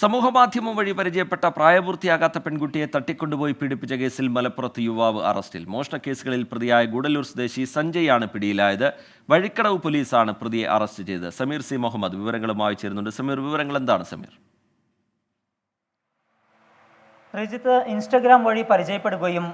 സമൂഹമാധ്യമം വഴി പരിചയപ്പെട്ട പ്രായപൂർത്തിയാകാത്ത പെൺകുട്ടിയെ തട്ടിക്കൊണ്ടുപോയി പീഡിപ്പിച്ച കേസിൽ മലപ്പുറത്ത് യുവാവ് അറസ്റ്റിൽ. മോഷണക്കേസുകളിൽ പ്രതിയായ ഗൂഡല്ലൂർ സ്വദേശി സഞ്ജയ് ആണ് പിടിയിലായത്. വഴിക്കടവ് പോലീസാണ് പ്രതിയെ അറസ്റ്റ് ചെയ്തത്. സമീർ സി മുഹമ്മദ് വിവരങ്ങളുമായി ചേരുന്നുണ്ട്. സമീർ, വിവരങ്ങൾ എന്താണ് സമീർ? റിജിത്ത് ഇൻസ്റ്റഗ്രാം വഴി പരിചയപ്പെടുകയും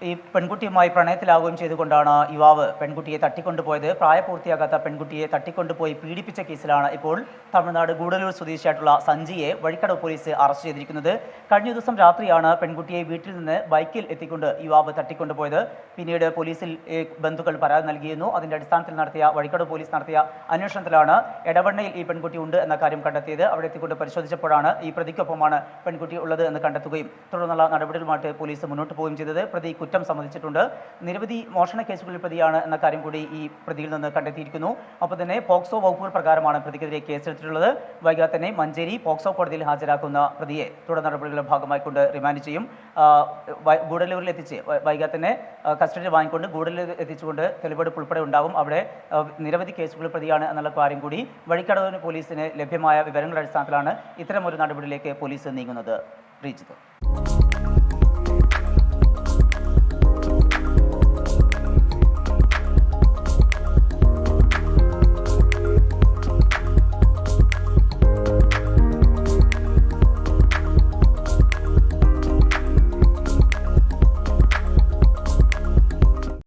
ഈ പെൺകുട്ടിയുമായി പ്രണയത്തിലാവുകയും ചെയ്തുകൊണ്ടാണ് യുവാവ് പെൺകുട്ടിയെ തട്ടിക്കൊണ്ടുപോയത്. പ്രായപൂർത്തിയാകാത്ത പെൺകുട്ടിയെ തട്ടിക്കൊണ്ടുപോയി പീഡിപ്പിച്ച കേസിലാണ് ഇപ്പോൾ തമിഴ്നാട് ഗൂഡല്ലൂർ സ്വദേശിയായിട്ടുള്ള സഞ്ജയെ വഴിക്കടവ് പോലീസ് അറസ്റ്റ് ചെയ്തിരിക്കുന്നത്. കഴിഞ്ഞ ദിവസം രാത്രിയാണ് പെൺകുട്ടിയെ വീട്ടിൽ നിന്ന് ബൈക്കിൽ എത്തിക്കൊണ്ട് യുവാവ് തട്ടിക്കൊണ്ടുപോയത്. പിന്നീട് പോലീസിൽ ബന്ധുക്കൾ പരാതി നൽകിയിരുന്നു. അതിന്റെ അടിസ്ഥാനത്തിൽ വഴിക്കടവ് പോലീസ് നടത്തിയ അന്വേഷണത്തിലാണ് എടവണ്ണയിൽ ഈ പെൺകുട്ടി ഉണ്ട് എന്ന കാര്യം കണ്ടെത്തിയത്. അവിടെ എത്തിക്കൊണ്ട് പരിശോധിച്ചപ്പോഴാണ് ഈ പ്രതിക്കൊപ്പമാണ് പെൺകുട്ടി ഉള്ളത് എന്ന് കണ്ടെത്തുകയും തുടർന്നുള്ള നടപടികളുമായിട്ട് പോലീസ് മുന്നോട്ട് പോവുകയും ചെയ്തത്. പ്രതി കുറ്റം സമ്മതിച്ചിട്ടുണ്ട്. നിരവധി മോഷണ കേസുകളിൽ പ്രതിയാണ് എന്ന കാര്യം കൂടി ഈ പ്രതിയിൽ നിന്ന് കണ്ടെത്തിയിരിക്കുന്നു. ഒപ്പം തന്നെ പോക്സോ വകുപ്പുകൾ പ്രകാരമാണ് പ്രതിക്കെതിരെ കേസെടുത്തിട്ടുള്ളത്. വൈകാതെ തന്നെ മഞ്ചേരി പോക്സോ കോടതിയിൽ ഹാജരാക്കുന്ന പ്രതിയെ തുടർ നടപടികളുടെ ഭാഗമായിക്കൊണ്ട് റിമാൻഡ് ചെയ്യും. ഗൂഡല്ലൂരിൽ എത്തിച്ച് വൈകാതെ തന്നെ കസ്റ്റഡിയിൽ വാങ്ങിക്കൊണ്ട് ഗൂഡല്ലൂരിൽ എത്തിച്ചുകൊണ്ട് തെളിവെടുപ്പ് ഉൾപ്പെടെ ഉണ്ടാകും. അവിടെ നിരവധി കേസുകളിൽ പ്രതിയാണ് എന്നുള്ള കാര്യം കൂടി വഴിക്കടവ് പോലീസിന് ലഭ്യമായ വിവരങ്ങളുടെ അടിസ്ഥാനത്തിലാണ് ഇത്തരമൊരു നടപടിയിലേക്ക് പോലീസ് നീങ്ങുന്നത്.